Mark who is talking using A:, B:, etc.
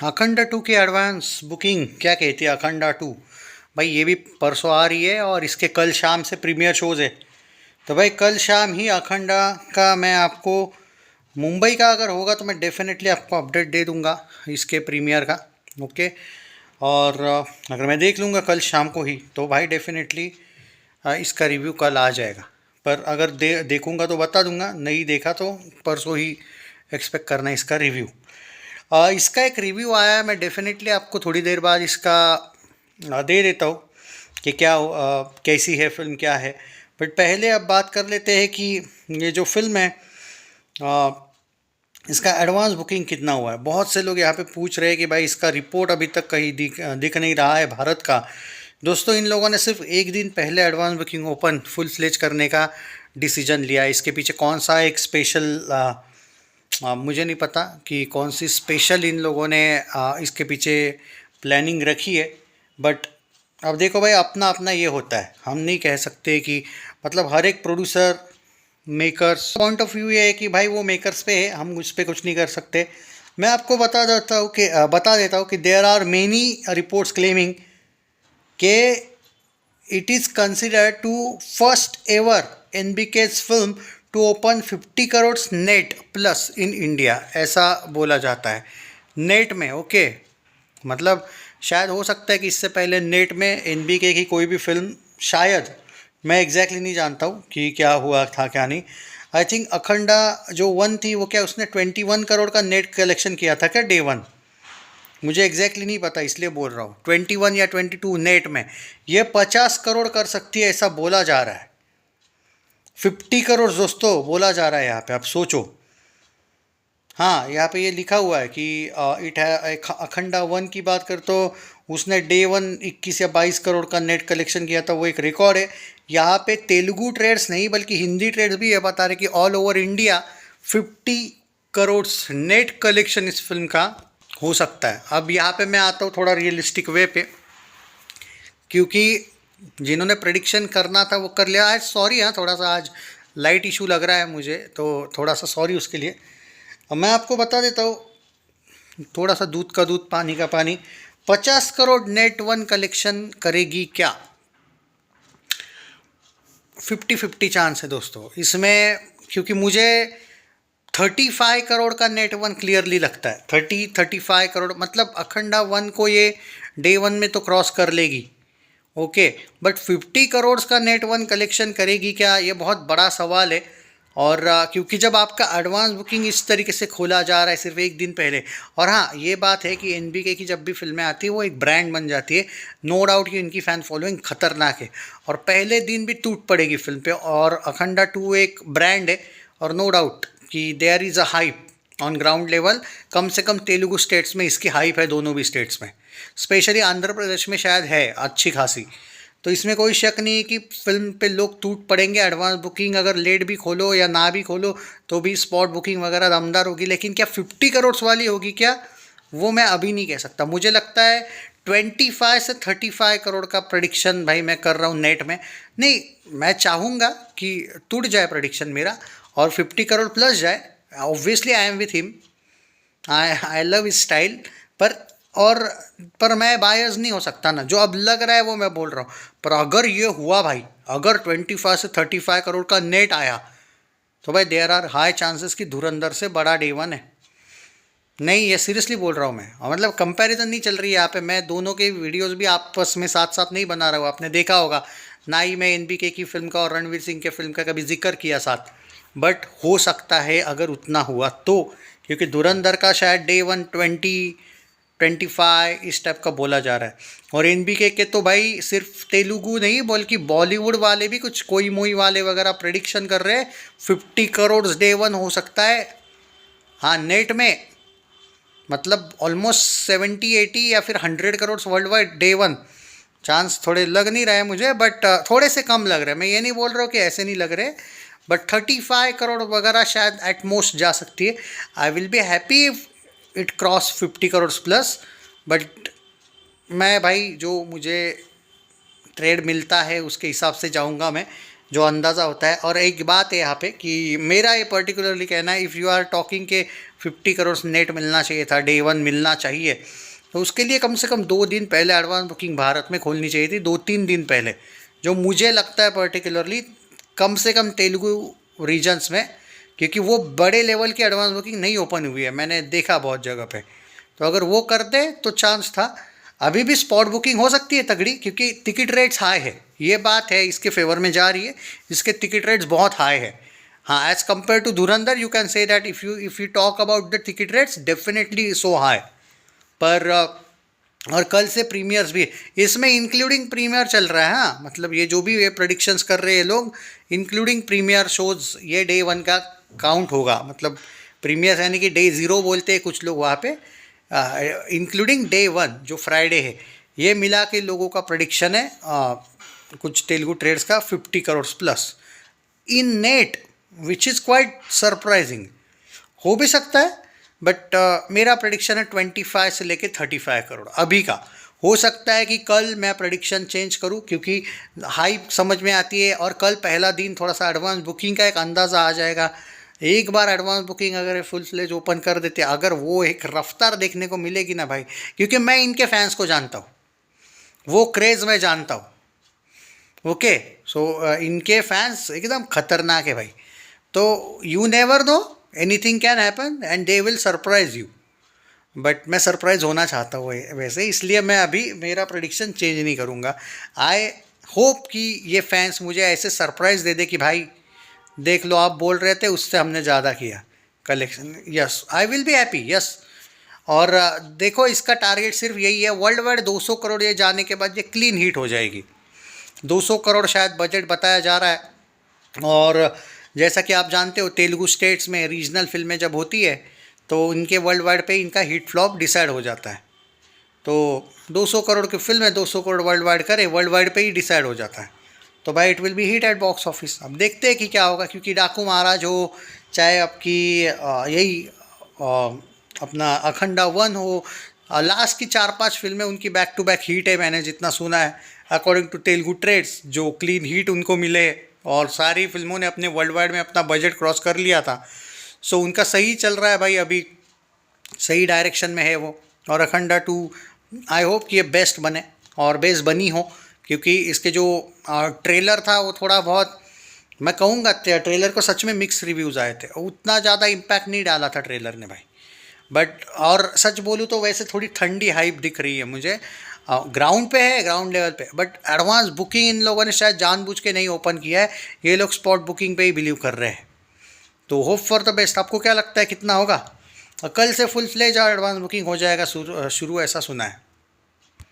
A: अखंडा 2 की advance booking क्या कहती है? अखंडा 2 भाई ये भी परसों आ रही है और इसके कल शाम से प्रीमियर शोज़ है। तो भाई कल शाम ही अखंडा का मैं आपको, मुंबई का अगर होगा तो मैं डेफिनेटली आपको अपडेट दे दूंगा इसके प्रीमियर का। ओके। और अगर मैं देख लूँगा कल शाम को ही तो भाई डेफिनेटली इसका रिव्यू कल आ जाएगा। पर अगर देखूंगा तो बता दूंगा, नहीं देखा तो परसों ही एक्सपेक्ट करना इसका रिव्यू। इसका एक रिव्यू आया है, मैं डेफिनेटली आपको थोड़ी देर बाद इसका दे देता हूँ कि क्या कैसी है फिल्म, क्या है। बट पहले अब बात कर लेते हैं कि ये जो फिल्म है इसका एडवांस बुकिंग कितना हुआ है। बहुत से लोग यहाँ पे पूछ रहे हैं कि भाई इसका रिपोर्ट अभी तक कहीं दिख नहीं रहा है भारत का। दोस्तों इन लोगों ने सिर्फ एक दिन पहले advance booking open full fledge करने का डिसीजन लिया है। इसके पीछे कौन सा एक स्पेशल मुझे नहीं पता कि कौन सी स्पेशल इन लोगों ने इसके पीछे प्लानिंग रखी है। बट अब देखो भाई, अपना अपना ये होता है, हम नहीं कह सकते कि मतलब हर एक producer makers point of view ये है कि भाई वो मेकर्स पे है, हम उस पर कुछ नहीं कर सकते। मैं आपको बता देता हूँ कि there are many reports claiming के it is considered to first ever NBK's film to open 50 crore net plus in India, ऐसा बोला जाता है नेट में। ओके, मतलब शायद हो सकता है कि इससे पहले नेट में एनबीके की कोई भी फिल्म, शायद मैं एग्जैक्टली नहीं जानता हूँ कि क्या हुआ था क्या नहीं। आई थिंक अखंडा जो 1 थी वो क्या उसने 21 करोड़ का नेट कलेक्शन किया था क्या डे 1? मुझे एग्जैक्टली नहीं पता इसलिए बोल रहा हूँ, 21 या 22 नेट में। ये 50 करोड़ कर सकती है ऐसा बोला जा रहा है। 50 करोड़ दोस्तों बोला जा रहा है यहाँ पे, आप सोचो। हाँ, यहाँ पे ये लिखा हुआ है कि इट है अखंडा 1 की बात कर तो उसने डे 1 21 या 22 करोड़ का नेट कलेक्शन किया था, वो एक रिकॉर्ड है। यहाँ पे तेलुगु ट्रेड्स नहीं बल्कि हिंदी ट्रेड्स भी ये बता रहे कि all over India 50 crore net collection इस फिल्म का हो सकता है। अब यहाँ पे मैं आता हूँ थोड़ा रियलिस्टिक वे पे, क्योंकि जिन्होंने प्रेडिक्शन करना था वो कर लिया। आज सॉरी, हाँ थोड़ा सा आज लाइट इशू लग रहा है मुझे, तो थोड़ा सा सॉरी उसके लिए। अब मैं आपको बता देता हूँ, थोड़ा सा दूध का दूध पानी का पानी। 50 करोड़ नेट 1 कलेक्शन करेगी क्या? 50-50 चांस है दोस्तों इसमें, क्योंकि मुझे 35 करोड़ का नेट 1 क्लियरली लगता है। 35 करोड़ मतलब अखंडा 1 को ये डे 1 में तो क्रॉस कर लेगी। ओके, बट 50 करोड़ का नेट 1 कलेक्शन करेगी क्या, ये बहुत बड़ा सवाल है। और क्योंकि जब आपका एडवांस बुकिंग इस तरीके से खोला जा रहा है सिर्फ एक दिन पहले, और हाँ ये बात है कि एनबीके की जब भी फिल्में आती है वो एक ब्रांड बन जाती है। नो डाउट कि इनकी फ़ैन फॉलोइंग खतरनाक है और पहले दिन भी टूट पड़ेगी फिल्म पे। और अखंडा 2 एक ब्रांड है और नो डाउट कि there is a hype on ground level. कम से कम तेलुगु स्टेट्स में इसकी हाइप है, दोनों भी स्टेट्स में, स्पेशली आंध्र प्रदेश में शायद है अच्छी खासी। तो इसमें कोई शक नहीं है कि फिल्म पे लोग टूट पड़ेंगे। एडवांस बुकिंग अगर लेट भी खोलो या ना भी खोलो तो भी स्पॉट बुकिंग वगैरह दमदार होगी। लेकिन क्या 50 करोड़ वाली होगी क्या, वो मैं अभी नहीं कह सकता। मुझे लगता है 25 से 35 करोड़ का प्रेडिक्शन भाई मैं कर रहा हूँ नेट में। नहीं, मैं चाहूँगा कि टूट जाए प्रेडिक्शन मेरा और 50 करोड़ प्लस जाए। Obviously I am with him, I love is style. पर और पर मैं बायस नहीं हो सकता ना, जो अब लग रहा है वो मैं बोल रहा हूँ। पर अगर ये हुआ भाई, अगर 25 से 35 करोड़ का नेट आया तो भाई देयर आर हाई चांसेस कि धुरंधर से बड़ा डे 1 है। नहीं, ये सीरियसली बोल रहा हूँ मैं, और मतलब कंपैरिजन नहीं चल रही है यहाँ पे। मैं दोनों के वीडियोस भी आपस में साथ साथ नहीं बना रहा हूँ, आपने देखा होगा ना ही मैं एनबीके की फिल्म का और रणवीर सिंह के फिल्म का कभी जिक्र किया साथ। बट हो सकता है अगर उतना हुआ तो, क्योंकि धुरंधर का शायद डे 1 25 इस टाइप का बोला जा रहा है। और एनबीके के तो भाई सिर्फ तेलुगु नहीं बल्कि बॉलीवुड वाले भी कुछ कोई मोई वाले वगैरह प्रेडिक्शन कर रहे हैं 50 करोड़ डे 1 हो सकता है। हाँ नेट में मतलब ऑलमोस्ट 70-80 या फिर 100 crore world wide day 1 chance थोड़े लग नहीं रहे मुझे, बट थोड़े से कम लग रहे हैं। मैं ये नहीं बोल रहा हूँ कि ऐसे नहीं लग रहे, बट 35 करोड़ वगैरह शायद एट मोस्ट जा सकती है। I will be happy if it cross 50 crore plus. But मैं भाई जो मुझे ट्रेड मिलता है उसके हिसाब से जाऊंगा मैं, जो अंदाज़ा होता है। और एक बात है यहाँ पे कि मेरा ये पर्टिकुलरली कहना है, इफ़ यू आर टॉकिंग के 50 करोड़ नेट मिलना चाहिए था, डे वन मिलना चाहिए, तो उसके लिए कम से कम 2 दिन पहले एडवांस बुकिंग भारत में खोलनी चाहिए थी, 2-3 दिन पहले, जो मुझे लगता है पर्टिकुलरली कम से कम तेलुगु रीजन्स में, क्योंकि वो बड़े लेवल की एडवांस बुकिंग नहीं ओपन हुई है, मैंने देखा बहुत जगह पे। तो अगर वो कर दे तो चांस था। अभी भी स्पॉट बुकिंग हो सकती है तगड़ी, क्योंकि टिकट रेट्स हाई है, ये बात है, इसके फेवर में जा रही है, इसके टिकट रेट्स बहुत हाई है। हाँ, as compare to Dhurandhar you can say that if you talk about the ticket rates definitely so high. पर और कल से प्रीमियर्स भी इसमें इंक्लूडिंग प्रीमियर चल रहा है। हाँ, मतलब ये जो भी ये प्रेडिक्शंस कर रहे हैं लोग, इंक्लूडिंग प्रीमियर शोज़, ये डे वन का काउंट होगा। मतलब प्रीमियर्स यानी कि डे ज़ीरो बोलते हैं कुछ लोग वहाँ पे, इंक्लूडिंग डे वन जो फ्राइडे है, ये मिला के लोगों का प्रेडिक्शन है कुछ तेलुगु ट्रेड्स का 50 crore plus in net, which is quite surprising. हो भी सकता है, बट मेरा प्रेडिक्शन है 25 से लेके 35 करोड़ अभी का। हो सकता है कि कल मैं प्रेडिक्शन चेंज करूं, क्योंकि हाइप समझ में आती है, और कल पहला दिन थोड़ा सा एडवांस बुकिंग का एक अंदाज़ा आ जाएगा। एक बार एडवांस बुकिंग अगर फुल फ्लेज ओपन कर देते, अगर वो एक रफ्तार देखने को मिलेगी ना भाई, क्योंकि मैं इनके फैंस को जानता हूँ, वो क्रेज़ मैं जानता हूँ। ओके, सो इनके फैंस एकदम खतरनाक है भाई। तो you never know, anything can happen and they will surprise you. But मैं सरप्राइज होना चाहता हूँ वैसे, इसलिए मैं अभी मेरा प्रेडिक्शन चेंज नहीं करूँगा। आई होप कि ये फैंस मुझे ऐसे सरप्राइज़ दे दे कि भाई देख लो, आप बोल रहे थे उससे हमने ज़्यादा किया collection. Yes, I will be happy, yes. और देखो, इसका टारगेट सिर्फ यही है, वर्ल्ड वाइड 200 करोड़ ये जाने के बाद ये क्लीन हिट हो जाएगी। 200 करोड़ शायद बजट बताया जा रहा है। और जैसा कि आप जानते हो, तेलुगु स्टेट्स में रीजनल फिल्में जब होती है तो इनके वर्ल्ड वाइड पे इनका हिट फ्लॉप डिसाइड हो जाता है। तो 200 करोड़ की फिल्म है, 200 करोड़ वर्ल्ड वाइड करे, वर्ल्ड वाइड पे ही डिसाइड हो जाता है। तो भाई it will be hit eight box office. अब देखते हैं कि क्या होगा, क्योंकि डाकू महाराज हो, चाहे आपकी यही अपना अखंडा वन हो, लास्ट की 4-5 फिल्में उनकी बैक टू बैक हिट है, मैंने जितना सुना है अकॉर्डिंग टू तेलुगु ट्रेड्स, जो क्लीन हिट उनको मिले, और सारी फिल्मों ने अपने वर्ल्ड वाइड में अपना बजट क्रॉस कर लिया था। सो उनका सही चल रहा है भाई, अभी सही डायरेक्शन में है वो। और अखंडा 2 आई होप कि ये बेस्ट बने और बेस्ट बनी हो, क्योंकि इसके जो ट्रेलर था वो थोड़ा बहुत, मैं कहूँगा ट्रेलर को सच में मिक्स रिव्यूज़ आए थे, उतना ज़्यादा इम्पैक्ट नहीं डाला था ट्रेलर ने भाई। बट और सच बोलूँ तो वैसे थोड़ी ठंडी हाइप दिख रही है मुझे, ग्राउंड पे है, ग्राउंड लेवल पे। बट एडवांस बुकिंग इन लोगों ने शायद जानबूझ के नहीं ओपन किया है, ये लोग स्पॉट बुकिंग पे ही बिलीव कर रहे हैं। तो होप फॉर द बेस्ट। आपको क्या लगता है कितना होगा? कल से फुल फ्लेज और एडवांस बुकिंग हो जाएगा शुरू, ऐसा सुना है।